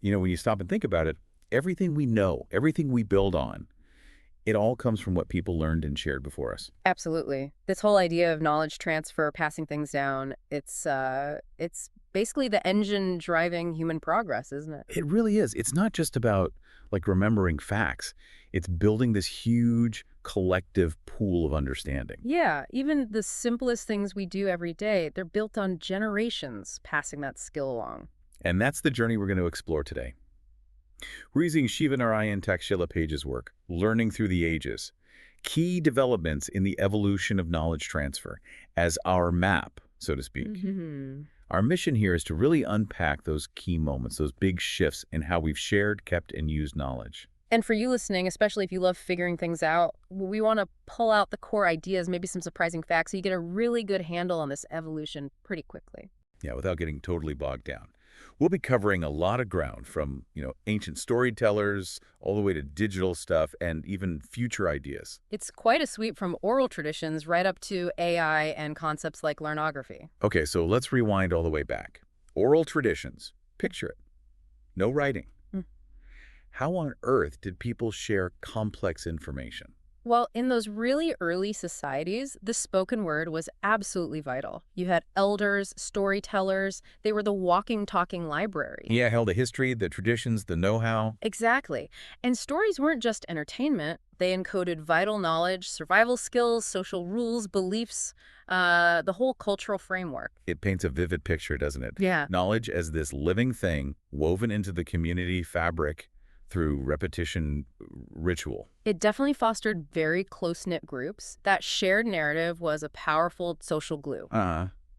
When you stop and think about it, everything we know, everything we build on, it all comes from what people learned and shared before us. Absolutely. This whole idea of knowledge transfer, passing things down, it's basically the engine driving human progress, isn't it? It really is. It's not just about remembering facts. It's building this huge collective pool of understanding. Yeah, even the simplest things we do every day, they're built on generations passing that skill along. And that's the journey we're going to explore today. We're using Shiva Narayan Takshila Page's work, Learning Through the Ages, key developments in the evolution of knowledge transfer, as our map, so to speak. Hmm. Our mission here is to really unpack those key moments, those big shifts in how we've shared, kept, and used knowledge. And for you listening, especially if you love figuring things out, we want to pull out the core ideas, maybe some surprising facts, so you get a really good handle on this evolution pretty quickly. Yeah, without getting totally bogged down. We'll be covering a lot of ground from, ancient storytellers all the way to digital stuff and even future ideas. It's quite a sweep from oral traditions right up to AI and concepts like learnography. Okay, so let's rewind all the way back. Oral traditions. Picture it. No writing. How on earth did people share complex information? Well, in those really early societies, the spoken word was absolutely vital. You had elders, storytellers, they were the walking, talking library. Yeah, held the history, the traditions, the know-how. Exactly. And stories weren't just entertainment. They encoded vital knowledge, survival skills, social rules, beliefs, the whole cultural framework. It paints a vivid picture, doesn't it? Yeah. Knowledge as this living thing woven into the community fabric through repetition ritual. It definitely fostered very close-knit groups. That shared narrative was a powerful social glue.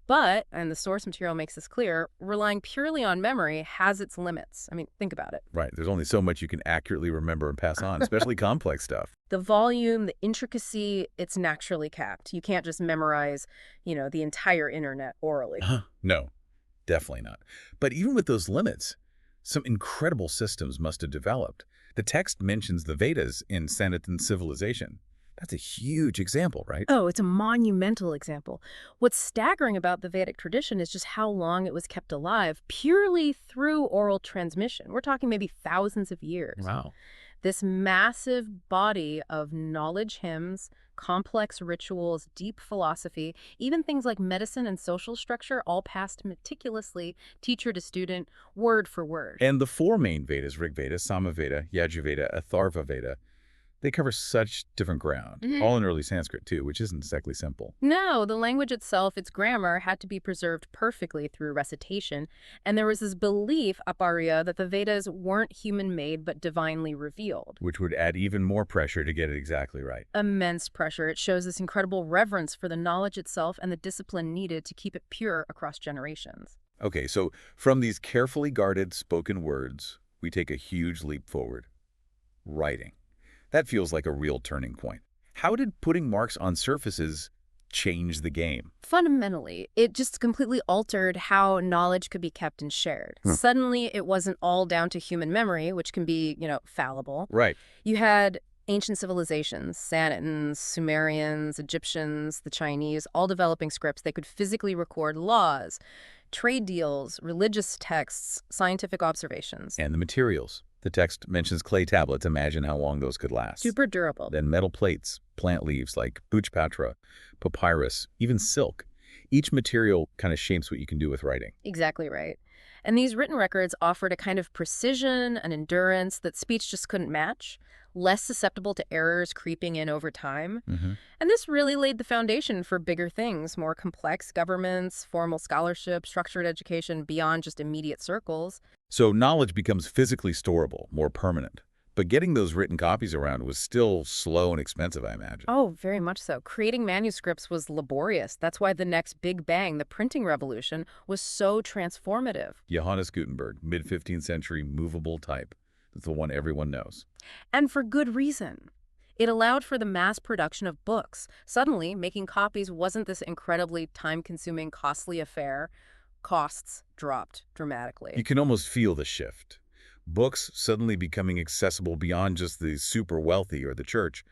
But, and the source material makes this clear, relying purely on memory has its limits. I mean, think about it. Right. There's only so much you can accurately remember and pass on, especially complex stuff. The volume, the intricacy, it's naturally capped. You can't just memorize, the entire internet orally. No, definitely not. But even with those limits, some incredible systems must have developed. The text mentions the Vedas in Sanatan civilization. That's a huge example, right? Oh, it's a monumental example. What's staggering about the Vedic tradition is just how long it was kept alive purely through oral transmission. We're talking maybe thousands of years. Wow. This massive body of knowledge hymns, complex rituals, deep philosophy, even things like medicine and social structure, all passed meticulously, teacher to student, word for word. And the four main Vedas, Rig Veda, Samaveda, Yajurveda, Atharva Veda, they cover such different ground, all in early Sanskrit too, which isn't exactly simple. No, the language itself, its grammar, had to be preserved perfectly through recitation, and there was this belief, aparya, that the Vedas weren't human-made but divinely revealed. Which would add even more pressure to get it exactly right. Immense pressure. It shows this incredible reverence for the knowledge itself and the discipline needed to keep it pure across generations. Okay, so from these carefully guarded spoken words, we take a huge leap forward. Writing. That feels like a real turning point. How did putting marks on surfaces change the game? Fundamentally, it just completely altered how knowledge could be kept and shared. Suddenly, it wasn't all down to human memory, which can be, fallible. Right. You had ancient civilizations, Sanatans, Sumerians, Egyptians, the Chinese, all developing scripts. They could physically record laws, trade deals, religious texts, scientific observations. And the materials. The text mentions clay tablets. Imagine how long those could last. Super durable. Then metal plates, plant leaves like bhuchpatra, papyrus, even silk. Each material kind of shapes what you can do with writing. Exactly right. And these written records offered a kind of precision and endurance that speech just couldn't match, less susceptible to errors creeping in over time. And this really laid the foundation for bigger things, more complex governments, formal scholarship, structured education beyond just immediate circles. So knowledge becomes physically storable, more permanent. But getting those written copies around was still slow and expensive, I imagine. Oh, very much so. Creating manuscripts was laborious. That's why the next big bang, the printing revolution, was so transformative. Johannes Gutenberg, mid-15th century movable type. That's the one everyone knows. And for good reason. It allowed for the mass production of books. Suddenly, making copies wasn't this incredibly time-consuming, costly affair. Costs dropped dramatically. You can almost feel the shift. Books suddenly becoming accessible beyond just the super wealthy or the church.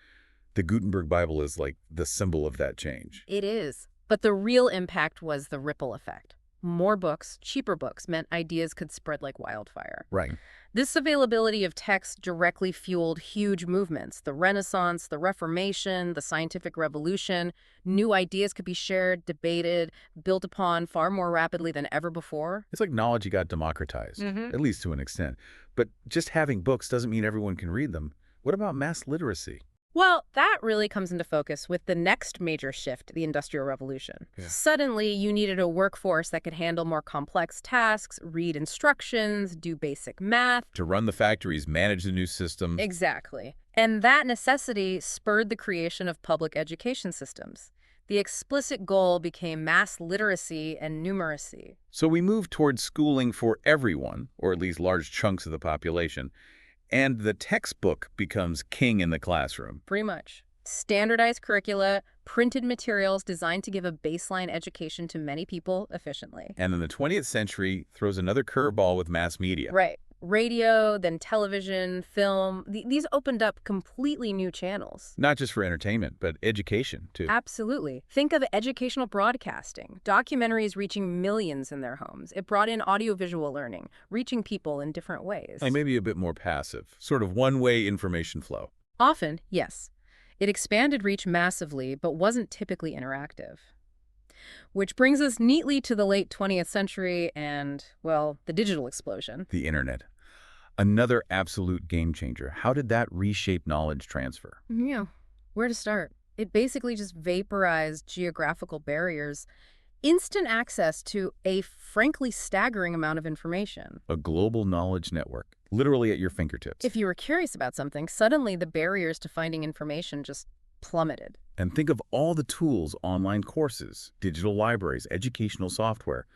The Gutenberg Bible is like the symbol of that change. It is. But the real impact was the ripple effect. More books, cheaper books, meant ideas could spread like wildfire. Right. This availability of text directly fueled huge movements: the Renaissance, the Reformation, the Scientific Revolution. New ideas could be shared, debated, built upon far more rapidly than ever before. It's like knowledge got democratized, at least to an extent. But just having books doesn't mean everyone can read them. What about mass literacy? Well, that really comes into focus with the next major shift, the Industrial Revolution. Yeah. Suddenly, you needed a workforce that could handle more complex tasks, read instructions, do basic math. To run the factories, manage the new systems. Exactly. And that necessity spurred the creation of public education systems. The explicit goal became mass literacy and numeracy. So we move towards schooling for everyone, or at least large chunks of the population, and the textbook becomes king in the classroom. Pretty much. Standardized curricula, printed materials designed to give a baseline education to many people efficiently. And then the 20th century throws another curveball with mass media. Right. Radio, then television, film. These opened up completely new channels. Not just for entertainment, but education, too. Absolutely. Think of educational broadcasting, documentaries reaching millions in their homes. It brought in audiovisual learning, reaching people in different ways. Like maybe a bit more passive, sort of one-way information flow. Often, yes. It expanded reach massively, but wasn't typically interactive. Which brings us neatly to the late 20th century and, well, the digital explosion. The internet. Another absolute game changer. How did that reshape knowledge transfer? Yeah. Where to start? It basically just vaporized geographical barriers, instant access to a frankly staggering amount of information. A global knowledge network, literally at your fingertips. If you were curious about something, suddenly the barriers to finding information just plummeted. And think of all the tools, online courses, digital libraries, educational software.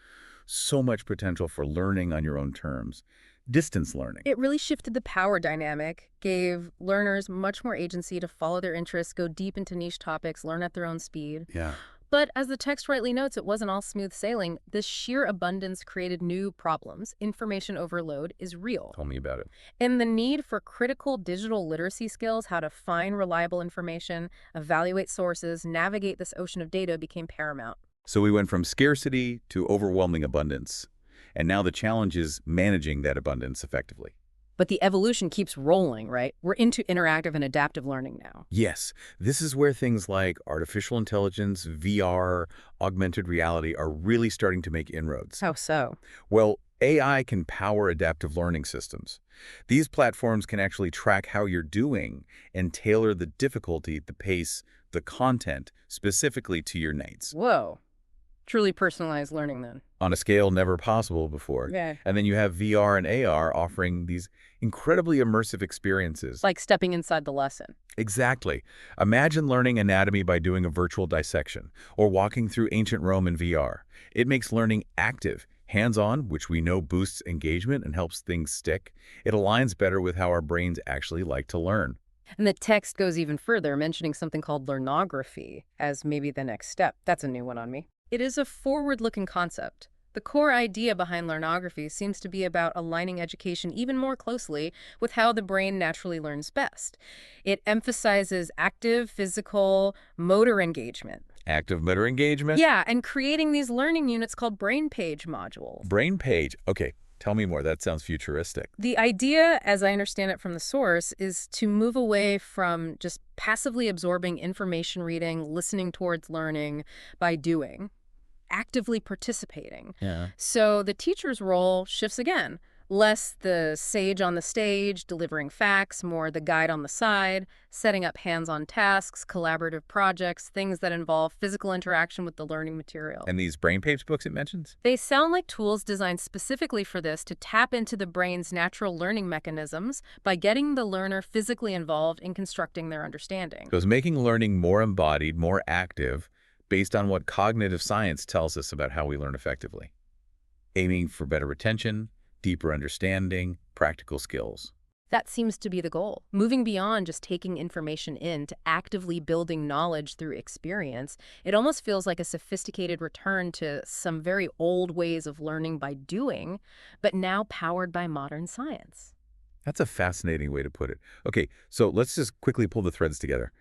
So much potential for learning on your own terms. Distance learning. It really shifted the power dynamic, gave learners much more agency to follow their interests, go deep into niche topics, learn at their own speed. Yeah. But as the text rightly notes, it wasn't all smooth sailing. This sheer abundance created new problems. Information overload is real. Tell me about it. And the need for critical digital literacy skills, how to find reliable information, evaluate sources, navigate this ocean of data, became paramount. So we went from scarcity to overwhelming abundance. And now the challenge is managing that abundance effectively. But the evolution keeps rolling, right? We're into interactive and adaptive learning now. Yes, this is where things like artificial intelligence, VR, augmented reality are really starting to make inroads. How so? Well, AI can power adaptive learning systems. These platforms can actually track how you're doing and tailor the difficulty, the pace, the content specifically to your needs. Whoa. Truly personalized learning then. On a scale never possible before. Yeah. And then you have VR and AR offering these incredibly immersive experiences. Like stepping inside the lesson. Exactly. Imagine learning anatomy by doing a virtual dissection or walking through ancient Rome in VR. It makes learning active, hands-on, which we know boosts engagement and helps things stick. It aligns better with how our brains actually like to learn. And the text goes even further, mentioning something called learnography as maybe the next step. That's a new one on me. It is a forward-looking concept. The core idea behind learnography seems to be about aligning education even more closely with how the brain naturally learns best. It emphasizes active, physical, motor engagement. Active motor engagement? Yeah, and creating these learning units called brain page modules. Brain page. Okay, tell me more. That sounds futuristic. The idea, as I understand it from the source, is to move away from just passively absorbing information reading, listening towards learning by doing, actively participating. Yeah. So the teacher's role shifts again. Less the sage on the stage, delivering facts, more the guide on the side, setting up hands-on tasks, collaborative projects, things that involve physical interaction with the learning material. And these brain page books it mentions? They sound like tools designed specifically for this, to tap into the brain's natural learning mechanisms by getting the learner physically involved in constructing their understanding. So it's making learning more embodied, more active, based on what cognitive science tells us about how we learn effectively. Aiming for better retention, deeper understanding, practical skills. That seems to be the goal. Moving beyond just taking information in to actively building knowledge through experience, it almost feels like a sophisticated return to some very old ways of learning by doing, but now powered by modern science. That's a fascinating way to put it. Okay, so let's just quickly pull the threads together.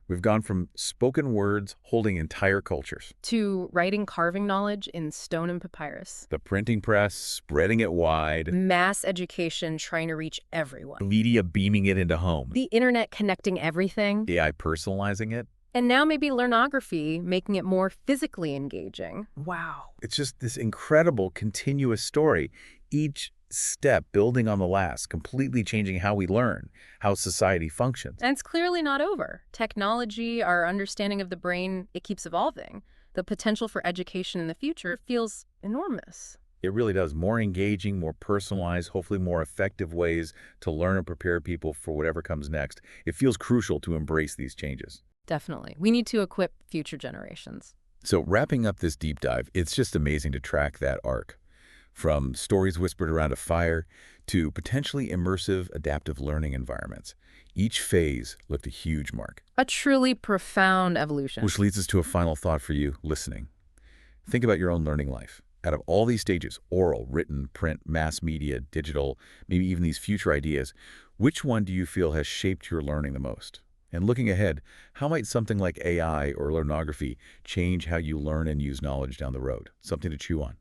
We've gone from spoken words holding entire cultures, To writing carving knowledge in stone and papyrus. the printing press spreading it wide, Mass education trying to reach everyone. media beaming it into homes, The internet connecting everything. AI personalizing it. And now maybe learnography making it more physically engaging. Wow. It's just this incredible continuous story, each step building on the last, completely changing how we learn, how society functions. And it's clearly not over. Technology, our understanding of the brain, it keeps evolving. The potential for education in the future feels enormous. It really does. More engaging, more personalized, hopefully more effective ways to learn and prepare people for whatever comes next. It feels crucial to embrace these changes. Definitely. We need to equip future generations. So wrapping up this deep dive, it's just amazing to track that arc. From stories whispered around a fire to potentially immersive adaptive learning environments. Each phase left a huge mark. A truly profound evolution. Which leads us to a final thought for you listening. Think about your own learning life. Out of all these stages, oral, written, print, mass media, digital, maybe even these future ideas, which one do you feel has shaped your learning the most? And looking ahead, how might something like AI or learnography change how you learn and use knowledge down the road? Something to chew on.